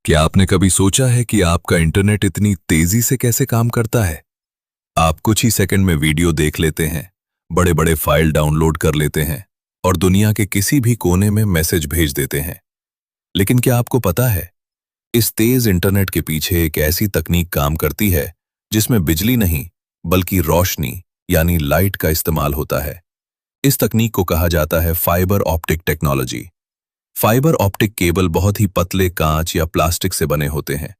क्या आपने कभी सोचा है कि आपका इंटरनेट इतनी तेजी से कैसे काम करता है? आप कुछ ही सेकंड में वीडियो देख लेते हैं, बड़े बड़े फाइल डाउनलोड कर लेते हैं और दुनिया के किसी भी कोने में मैसेज भेज देते हैं। लेकिन क्या आपको पता है, इस तेज इंटरनेट के पीछे एक ऐसी तकनीक काम करती है जिसमें बिजली नहीं बल्कि रोशनी यानी लाइट का इस्तेमाल होता है। इस तकनीक को कहा जाता है fibre optic technology. Fibre optic cable बहुत ही पतले कांच या प्लास्टिक से बने होते हैं।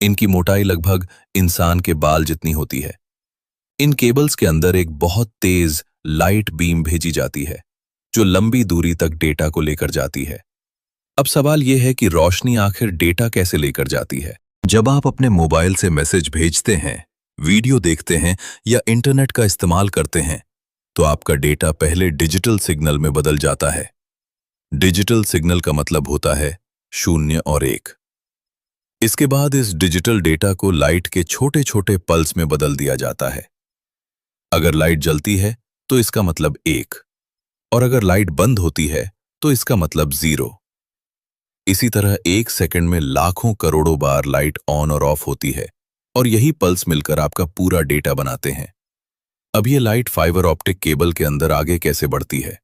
इनकी मोटाई लगभग इंसान के बाल जितनी होती है। इन केबल्स के अंदर एक बहुत तेज लाइट बीम भेजी जाती है जो लंबी दूरी तक डेटा को लेकर जाती है। अब सवाल यह है कि रोशनी आखिर डेटा कैसे लेकर जाती है? जब आप अपने मोबाइल से मैसेज भेजते हैं, वीडियो देखते हैं या इंटरनेट का इस्तेमाल करते हैं, तो आपका डेटा पहले डिजिटल सिग्नल में बदल जाता है। डिजिटल सिग्नल का मतलब होता है 0 और 1। इसके बाद इस डिजिटल डेटा को लाइट के छोटे छोटे पल्स में बदल दिया जाता है। अगर लाइट जलती है तो इसका मतलब 1, और अगर लाइट बंद होती है तो इसका मतलब 0। इसी तरह 1 सेकंड में लाखों करोड़ों बार लाइट ऑन और ऑफ होती है और यही पल्स मिलकर आपका पूरा डेटा बनाते हैं। अब ये लाइट फाइबर ऑप्टिक केबल के अंदर आगे कैसे बढ़ती है?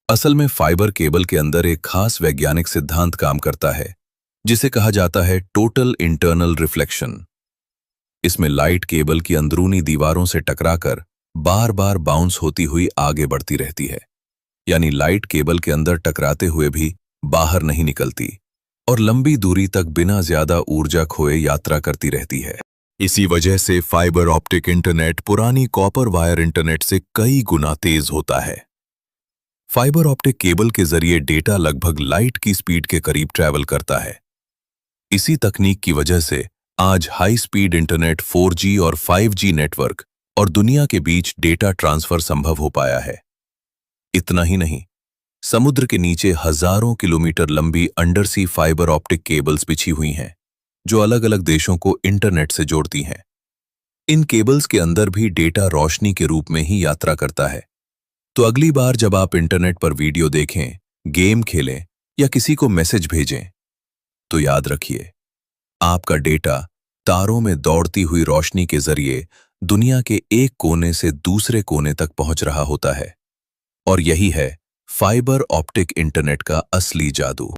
असल में फाइबर केबल के अंदर एक खास वैज्ञानिक सिद्धांत काम करता है जिसे कहा जाता है टोटल इंटरनल रिफ्लेक्शन। इसमें लाइट केबल की अंदरूनी दीवारों से टकराकर बार बार बाउंस होती हुई आगे बढ़ती रहती है, यानी लाइट केबल के अंदर टकराते हुए भी बाहर नहीं निकलती और लंबी दूरी तक बिना ज्यादा ऊर्जा खोए यात्रा करती रहती है। इसी वजह से फाइबर ऑप्टिक इंटरनेट पुरानी कॉपर वायर इंटरनेट से कई गुना तेज होता है। फाइबर ऑप्टिक केबल के जरिए डेटा लगभग लाइट की स्पीड के करीब ट्रैवल करता है। इसी तकनीक की वजह से आज हाई स्पीड इंटरनेट 4G और 5G नेटवर्क और दुनिया के बीच डेटा ट्रांसफर संभव हो पाया है। इतना ही नहीं, समुद्र के नीचे हजारों किलोमीटर लंबी अंडरसी फाइबर ऑप्टिक केबल्स बिछी हुई हैं जो अलग अलग देशों को इंटरनेट से जोड़ती हैं। इन केबल्स के अंदर भी डेटा रोशनी के रूप में ही यात्रा करता है। तो अगली बार जब आप इंटरनेट पर वीडियो देखें, गेम खेलें या किसी को मैसेज भेजें, तो याद रखिए, आपका डेटा तारों में दौड़ती हुई रोशनी के जरिए दुनिया के एक कोने से दूसरे कोने तक पहुंच रहा होता है। और यही है फाइबर ऑप्टिक इंटरनेट का असली जादू।